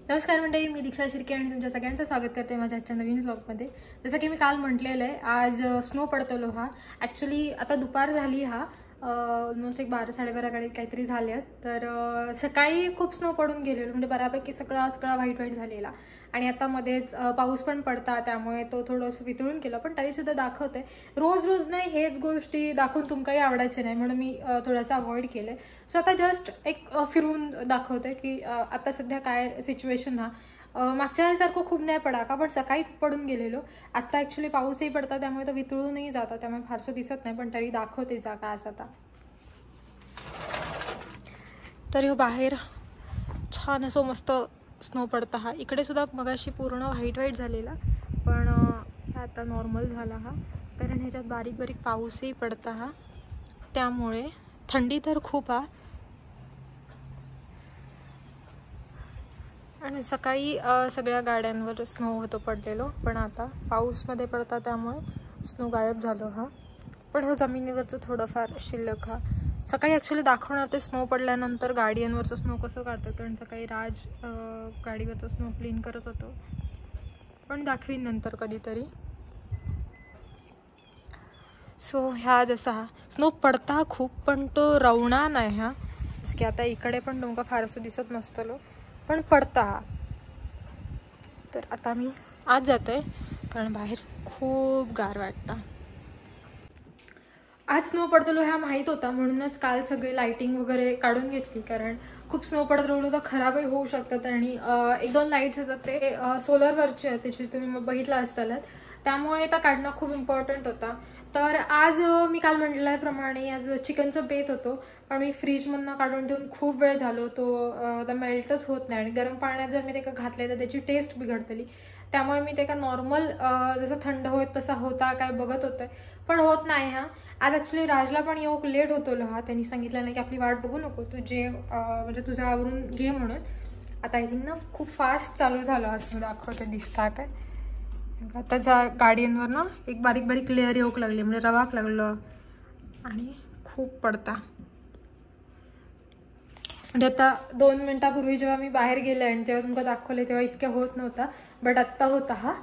नमस्कार मंडळी, मी दीक्षा शिर्के आणि तुमच्या सगळ्यांचं स्वागत करते माझ्या आजच्या नवीन व्लॉगमध्ये। जसं की मी काल म्हटलेलं आहे, आज स्नो पडतलो हा। ॲक्च्युली आता दुपार झाली हा, ऑलमोस्ट एक 12-12:30 काहीतरी झाले आहेत। तर सकाळी खूप स्नो पडून गेलेलो, म्हणजे बऱ्यापैकी सगळा व्हाईट झालेला आणि आता मध्येच पाऊस पण पडता, त्यामुळे तो थोडंसं वितळून केलं। पण तरीसुद्धा दाखवते, रोज नाही हेच गोष्टी दाखवून तुमकाही आवडायचे नाही, म्हणून मी थोडंसं अवॉइड केलं। सो आता जस्ट एक फिरून दाखवते की आता सध्या काय सिच्युएशन हा। मागच्या वेळेसारखं खूप नाही पडा का, पण सकाळी पडून गेलेलो। आता ॲक्च्युली पाऊसही पडता, त्यामुळे तो वितळूनही जाता, त्यामुळे फारसं दिसत नाही, पण तरी दाखवते जा काय आता। तर ह्यो बाहेर छान असं मस्त स्नो पडता हा। इकडे सुद्धा मगाशी पूर्ण व्हाईट झालेला, पण आता नॉर्मल झाला हा, कारण ह्याच्यात बारीक पाऊसही पडता हा, त्यामुळे थंडी तर खूप आहे। आणि सकाळी सगळ्या गाड्यांवर स्नो होतो पडलेलो, पण आता पाऊसमध्ये पडता त्यामुळे स्नो गायब झालो हा। पण हो जमिनीवरचं थोडंफार शिल्लक हा। सकाळी ॲक्च्युली दाखवणार ते स्नो पडल्यानंतर गाडीवरचं स्नो कसं काढतं, कारण सकाळी राज गाडीवरचं स्नो क्लीन करत होतो, पण दाखवीन नंतर कधीतरी। सो ह्या जसा हा स्नो पडता खूप, पण तो रवणा नाही हा। जसं की आता इकडे पण तुमका फारसं दिसत नसतलो, पण पडता। तर आता मी आज जाते, कारण बाहेर खूप गार वाटतं। आज स्नो पडतलो ह्या माहीत होता, म्हणूनच काल सगळे लाइटिंग वगैरे काढून घेतली, कारण खूप स्नो पडत राहिलो तर खराबही होऊ शकतात। आणि 1-2 लाईट्स असतात ते सोलरवरचे आहेत, त्याची तुम्ही बघितलं असताल, त्यामुळे त्या काढणं खूप इम्पॉर्टंट होता। तर आज मी काल म्हटल्याप्रमाणे आज चिकनचं बेत होतो, पण मी फ्रीजमधनं काढून ठेवून खूप वेळ झालो, तो मेल्टच होत नाही। आणि गरम पाण्यात जर मी ते घातले तर त्याची टेस्ट बिघडतली, त्यामुळे मी ते का नॉर्मल जसं थंड होत तसा होता काय बघत होते, पण होत नाही हा। आज ॲक्च्युली राजला पण येऊ लेट होतो हा, त्यांनी सांगितलं नाही की आपली वाट बघू नको, तुझे म्हणजे तुझं आवरून घे म्हणून। आता आय थिंक ना खूप फास्ट चालू झालं असं दाखवते, दिसता काय आताच्या गाड्यांवर ना एक बारीक लेअर येऊक लागली, म्हणजे रवाक लागलं आणि खूप पडता। म्हणजे आता 2 मिनिटापूर्वी जेव्हा मी बाहेर गेले आणि तेव्हा तुमका दाखवले तेव्हा इतक्या होत नव्हता, बट आत्ता होता हा।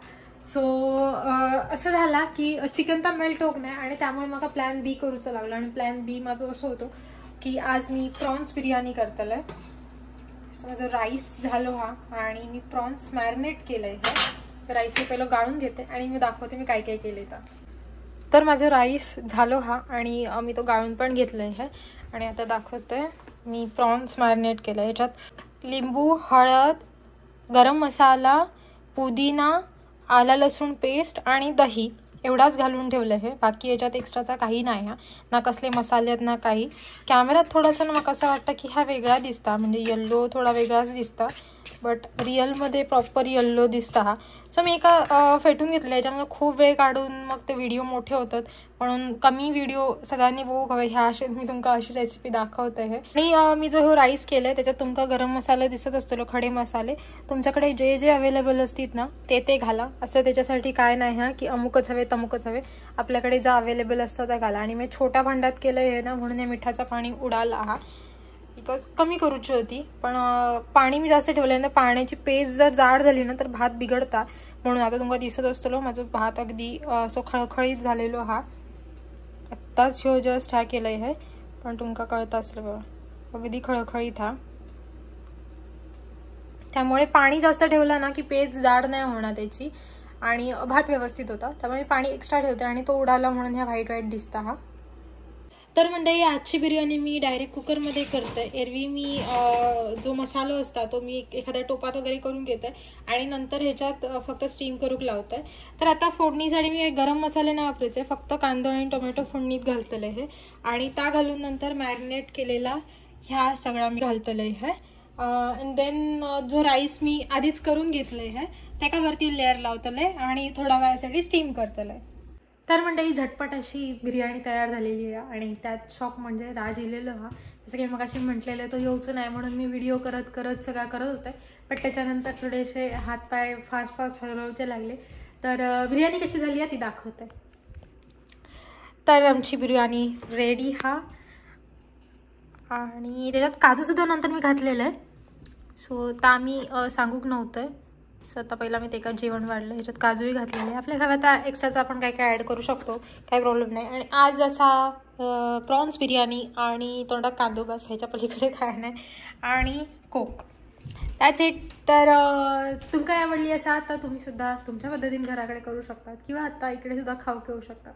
सो असं झाला की चिकन तर मेल्ट होक नाही, आणि त्यामुळे मला प्लॅन बी करूचं लागलं। आणि प्लॅन बी माझं असं होतं की आज मी प्रॉन्स बिर्याणी करतलंय। सो माझं राईस झालो हा, आणि मी प्रॉन्स मॅरिनेट केलंय हे। राईस मी पहिलं गाळून घेते आणि मी दाखवते मी काय काय केले तर माझं राईस झालो हा, आणि मी तो गाळून पण घेतलंय हे। आणि आता दाखवते मी प्रॉन्स मॅरिनेट केलं। ह्याच्यात लिंबू, हळद, गरम मसाला, पुदिना, आला लसूण पेस्ट आणि दही एवढाच घालून ठेवलं आहे। बाकी याच्यात एक्स्ट्राचा काही नाही हा, ना कसले मसाले आहेत ना काही। कॅमेऱ्यात थोडंसं मग असं वाटतं की हा वेगळा दिसता, म्हणजे येल्लो थोडा वेगळाच दिसता, बट रिअलमध्ये प्रॉपर येल्लो दिसता हा। सो मी एका फेटून घेतलं, याच्यामुळे खूप वेळ काढून मग ते व्हिडिओ मोठे होतात, म्हणून कमी व्हिडिओ सगळ्यांनी बघू हवे ह्या असे मी तुमका अशी रेसिपी दाखवते आहे। आणि मी जो राईस केलाय त्याच्यात तुमका गरम मसाले दिसत असतो, खडे मसाले तुमच्याकडे जे अवेलेबल असतील ना ते घाला, असं त्याच्यासाठी काय नाही हा की अमुकच हवे तमुकच हवे, आपल्याकडे जे अवेलेबल असतं ते घाला। आणि मी छोट्या भांड्यात केलं आहे ना, म्हणून या मिठाचं पाणी उडाला हा, बिकॉज कमी करूची होती, पण पाणी मी जास्त ठेवलं ना, पाण्याची पेस्ट जर जाड झाली ना तर भात बिघडता, म्हणून आता तुम्हाला दिसत असतो माझं भात अगदी असं खळखळीत झालेलो हा। आत्ताच ह्यो जस्ट हा केलंय हे, पण तुमका कळत असलं बघा अगदी खळखळीत हा। त्यामुळे पाणी जास्त ठेवलं ना की पेस्ट जाड नाही होणार त्याची, आणि भात व्यवस्थित होता, त्यामुळे पाणी एक्स्ट्रा ठेवते आणि तो उडाला म्हणून ह्या व्हाईट दिसता हा। तर मंडळी आजची बिर्याणी मी डायरेक्ट कुकरमध्ये करते। एरवी मी जो मसाला असता तो मी एखाद्या टोपात वगैरे करून घेते आणि नंतर ह्याच्यात फक्त स्टीम करूक लावते। तर आता फोडणीसाठी मी गरम मसाले नाही वापरायचे, फक्त कांदा आणि टोमॅटो फोडणीत घालतले हे, आणि त्या घालून नंतर मॅरिनेट केलेला ह्या सगळा मी घालतले हे। अँड देन जो राईस मी आधीच करून घेतलंय आहे त्याच्यावरती लेअर लावतलंय आणि थोड्या वेळासाठी स्टीम करतलंय। तर मंडळी झटपट अशी बिर्याणी तयार झालेली आहे, आणि त्यात शॉक म्हणजे राज इलेलो हा। जसं की मग अशी म्हटलेलं तो येऊच नाही, म्हणून मी व्हिडिओ करत सगळा करत होते, पण त्याच्यानंतर थोडेसे हातपाय फास्ट हलवायचे लागले। तर बिर्याणी कशी झाली आहे ती दाखवते। तर आमची बिर्याणी रेडी हा, आणि त्याच्यात काजूसुद्धा नंतर मी घातलेलं आहे, सो तर आम्ही सांगूक नव्हतं. सो आता पहिला मी ते का जेवण वाढलं, ह्याच्यात काजूही घातलेले आहे. आपल्या घरात एक्स्ट्राचा आपण काय काय ॲड करू शकतो, काही प्रॉब्लेम नाही. आणि आज असा प्रॉन्स बिर्याणी आणि तोंडात कांदो बस, ह्याच्या पलीकडे काय नाही. आणि कोक, दॅट्स इट. तर तुमका आवडली असा तर तुम्ही सुद्धा तुमच्या पद्धतीने घराकडे करू शकतात किंवा आता इकडे सुद्धा खाऊ घेऊ शकतात.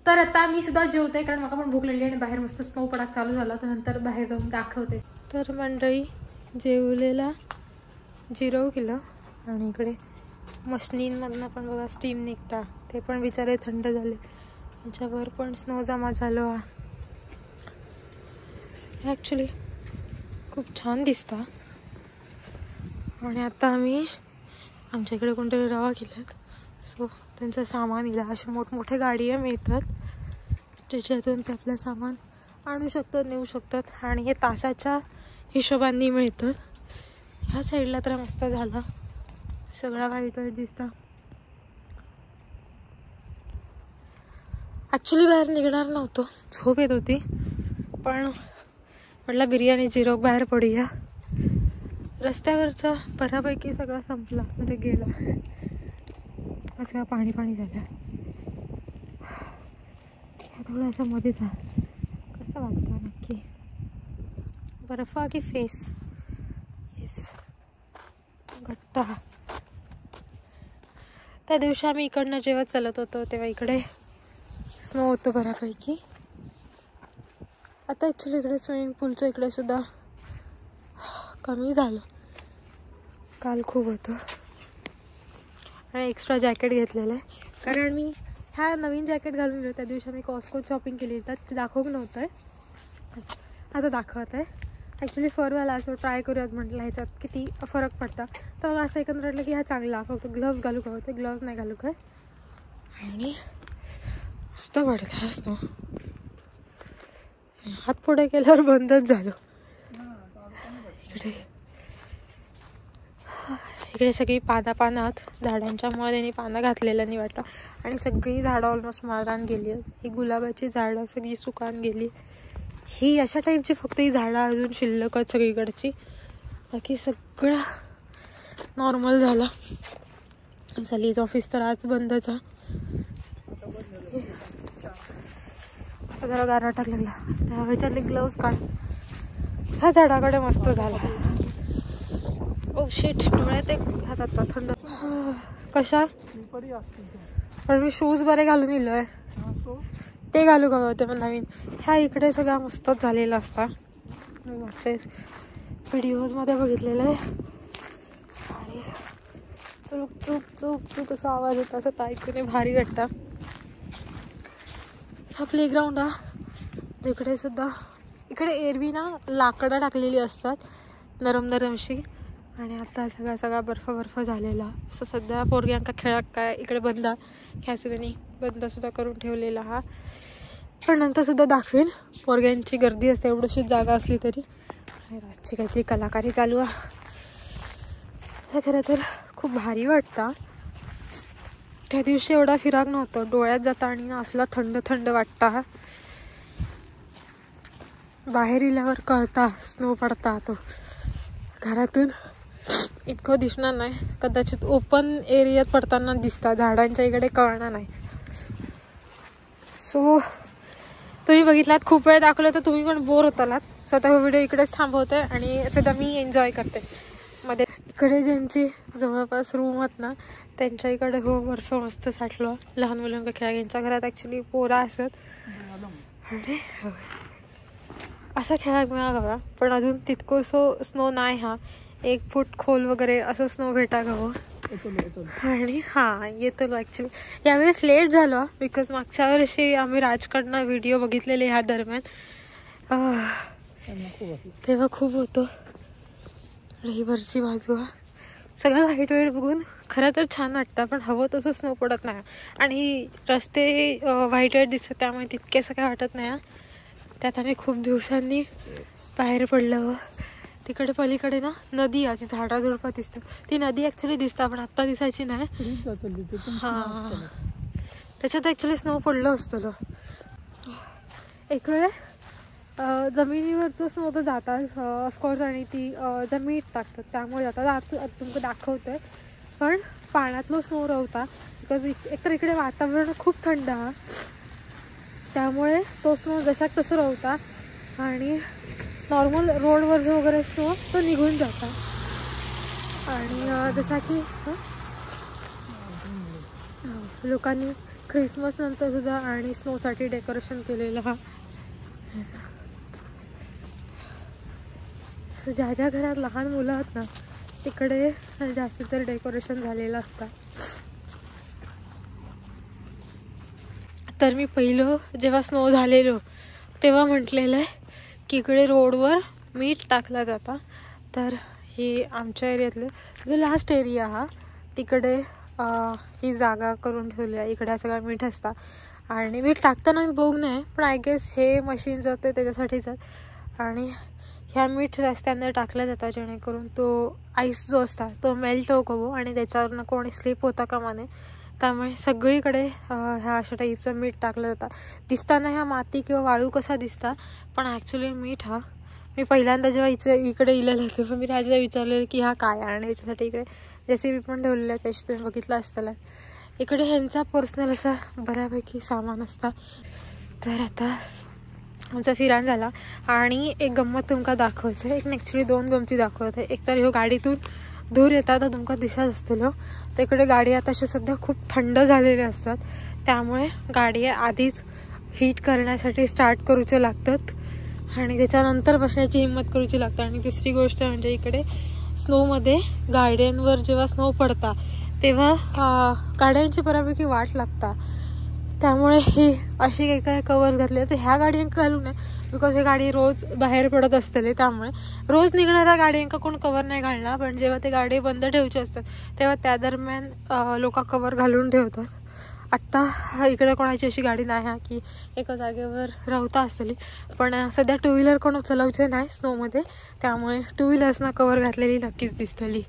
तर आता मी सुद्धा जेवते, कारण मला पण भूक लागली आणि बाहेर मस्त स्नो पडाक चालू झाला, तर नंतर बाहेर जाऊन दाखवते. तर मंडळी जेवलेला जिरव केलं आणि इकडे मशनींमधनं पण बघा स्टीम निघता, ते पण बिचारे थंड झाले. त्याच्यावर पण स्नो जमा झालो हा. ॲक्च्युली खूप छान दिसता. आणि आता आम्ही आमच्या इकडे कोणतरी रवा केल्यात, सो त्यांचं सामान इला असे मोठमोठे गाड्या मिळतात, त्याच्यातून ते आपलं सामान आणू शकतात, नेऊ शकतात. आणि हे तासाच्या हिशोबाने मिळतं. ह्या साईडला तर मस्त झाला, सगळा वाईट वाईट दिसता. ॲक्च्युली बाहेर निघणार नव्हतं, झोप येत होती, पण म्हटलं बिर्याणी जिरोग बाहेर पडूया. रस्त्यावरचा बऱ्यापैकी सगळा संपला, म्हणजे गेला. सगळं पाणी पाणी झालं. थोडंसं मध्ये जा, कसं वाटतं नक्की? बर्फा की फेस? येस, घट्ट. त्या दिवशी आम्ही इकडनं जेव्हा चालत होतो तेव्हा इकडे स्नो होतो बऱ्यापैकी. आता ॲक्च्युली इकडे स्विमिंग पूलचं इकडे सुद्धा कमी झालं, काल खूप होतं. आणि एक्स्ट्रा जॅकेट घेतलेलं आहे, कारण मी ह्या नवीन जॅकेट घालून गेलो त्या दिवशी आम्ही कॉस्को शॉपिंग केली, तर ते दाखवू नव्हतं आहे, आता दाखवत आहे. ॲक्च्युली फरवाला असं ट्राय करूयात म्हटलं, ह्याच्यात किती फरक पडता. तर मग असं एकंदर वाटलं की हा चांगला, फक्त ग्लव्स घालू का होते, ग्लव्स नाही घालू काय. आणि मस्त पडला स्नो. हात पुढे केल्यावर बंदच झालं. इकडे सगळी पानात झाडांच्या मध्ये पानं घातलेलं नाही वाटतं. आणि सगळी झाडं ऑलमोस्ट मारान गेली. ही गुलाबाची झाडं सगळी सुकान गेली. ही अशा टाईपची फक्त ही झाडं अजून शिल्लक आहेत सगळीकडची, बाकी सगळं नॉर्मल झालं. सलीज ऑफिस तर आज बंदच आहे. जरा गारठा लागला, त्याच्यातले ग्लव्स काढ. ह्या झाडाकडे मस्त झाला. ओ शिट, डोळ्यात एक ह्या जातात थंड. कशा पण मी शूज बरे घालून इलो आहे, ते घालू का होते मग नवीन. ह्या इकडे सगळा मस्तच झालेला असता, मागच्या व्हिडिओजमध्ये बघितलेलं आहे. आणि चूक चूक चूक चूक असा आवाज येतो, असं ऐकून भारी वाटतं. हा प्लेग्राऊंड हा, जिकडे सुद्धा इकडे एरवी ना लाकडं टाकलेली असतात नरम नरमशी. आणि आता सगळा बर्फ झालेला. असं सध्या पोरग्यांका खेळात काय इकडे बंद, ह्यासुद्धा बंद सुद्धा करून ठेवलेला हा. पण नंतर सुद्धा दाखवेन, पोरग्यांची गर्दी असते एवढीशीच जागा असली तरी. आणि रातची काहीतरी कलाकारी चालू आहे. खरं तर खूप भारी वाटतं. त्या दिवशी एवढा फिराक नव्हतं, डोळ्यात जाता आणि असला थंड थंड वाटता. बाहेर इल्यावर कळता स्नो पडता. तो घरातून इतकं दिसणार नाही, कदाचित ओपन एरियात पडताना दिसता, झाडांच्या इकडे कळणार नाही. सो तुम्ही बघितलात, खूप वेळ दाखवलं तर तुम्ही पण बोर होतालात. स्वतः हा व्हिडिओ इकडेच थांबवते आणि सध्या मी एन्जॉय करते. मध्ये इकडे ज्यांची जवळपास रूम आहेत ना, त्यांच्या इकडे हो बर्फ मस्त साठलो. लहान मुलांना खेळा, यांच्या घरात ॲक्च्युली पोरा असत आणि असा खेळायला मिळाला. पण अजून तितकंसं स्नो नाही हा, 1 फूट खोल वगैरे असं स्नो भेटा गं. आणि हां येतो ॲक्च्युली. यावेळेस लेट झालं बिकॉज मागच्या वर्षी आम्ही राजकडनं व्हिडिओ बघितलेले ह्या दरम्यान, तेव्हा खूप होतं. ही वरची बाजू सगळं व्हाईट वाईट बघून खरं तर छान वाटतं, पण हवं तसं स्नो पडत नाही. आणि रस्ते व्हाईट वाईट दिसतात त्यामुळे तितकेसं काय वाटत नाही. त्यात आम्ही खूप दिवसांनी बाहेर पडलं. तिकडे पलीकडे ना नदी अशी झाडाझुडपं दिसतं. ती नदी ॲक्च्युली दिसतं, पण आत्ता दिसायची नाही. हां, त्याच्यात ॲक्च्युली स्नो पडलं असतं. एक वेळ जमिनीवर जो स्नो तर जातात ऑफकोर्स, आणि ती जमिनीत टाकतात त्यामुळे जातात. आता तुमका दाखवतोय. पण पाण्यातलो स्नो रवता बिकॉज एकतर इकडे वातावरण खूप थंड हा, त्यामुळे तो स्नो जशाक तसं रवता आणि नॉर्मल रोडवर जो वगैरे स्नो तो निघून जाता. आणि जसा की लोकांनी ख्रिसमस नंतर सुद्धा आणि स्नोसाठी डेकोरेशन केलेलं हा. ज्या ज्या घरात लहान मुलं आहेत ना तिकडे जास्त तर डेकोरेशन झालेलं असतं. तर मी पहिलं जेव्हा स्नो झालेलो तेव्हा म्हटलेलं आहे की इकडे रोडवर मीठ टाकला जाता. तर ही आमच्या एरियातले जो लास्ट एरिया हा तिकडे ही जागा करून ठेवली आहे. इकडे सगळं मीठ असतं आणि मीठ टाकताना मी बघू नये, पण आय गेस हे मशीन जाते त्याच्यासाठीच. आणि ह्या मीठ रस्त्यांवर टाकलं जातं जेणेकरून तो आईस जो असता तो मेल्ट होतो आणि त्याच्यावरनं कोणी स्लिप होता कामा नये. त्यामुळे सगळीकडे ह्या अशा टाईपचं मीठ टाकलं जातं. दिसताना ह्या माती किंवा वाळू कसा दिसता, पण ॲक्च्युली मीठ हा. मी पहिल्यांदा जेव्हा इकडे इलेलं तेव्हा मी राजाला विचारलेलं की हा काय, आणि याच्यासाठी इकडे JCB पण ठेवलेलं आहे, त्याची तुम्ही बघितलं असताना. इकडे ह्यांचा पर्सनल असा बऱ्यापैकी सामान असता. तर आता आमचा फिराण झाला आणि एक गंमत तुमका दाखवायचं आहे. एक ॲक्च्युली 2 गमती दाखवत आहे. एक तर ह्यो गाडीतून धूर येतात तर तुमका दिसत असतो. तर इकडे गाडी आता सध्या खूप थंड झालेल्या असतात, त्यामुळे गाडी आधीच हीट करण्यासाठी स्टार्ट करूचे लागतात आणि त्याच्यानंतर बसण्याची हिंमत करूची लागते. आणि दुसरी गोष्ट म्हणजे इकडे स्नोमध्ये गाड्यांवर जेव्हा स्नो पडता तेव्हा गाड्यांची बऱ्यापैकी वाट लागता. त्यामुळे ही अशी काही काय कवर्स घातले तर ह्या गाड्यांका घालू नये बिकॉज ही गाडी रोज बाहेर पडत असतले. त्यामुळे रोज निघणाऱ्या गाड्यांका कोण कवर नाही घालणार, पण जेव्हा ते गाडी बंद ठेवची असतात तेव्हा त्या दरम्यान लोक कवर घालून ठेवतात. आत्ता इकडे कोणाची अशी गाडी नाही आहे की एका जागेवर राहता असली, पण सध्या 2 व्हीलर कोण चालवचे नाही स्नोमध्ये, त्यामुळे 2 व्हीलर्सना कवर घातलेली नक्कीच दिसतली.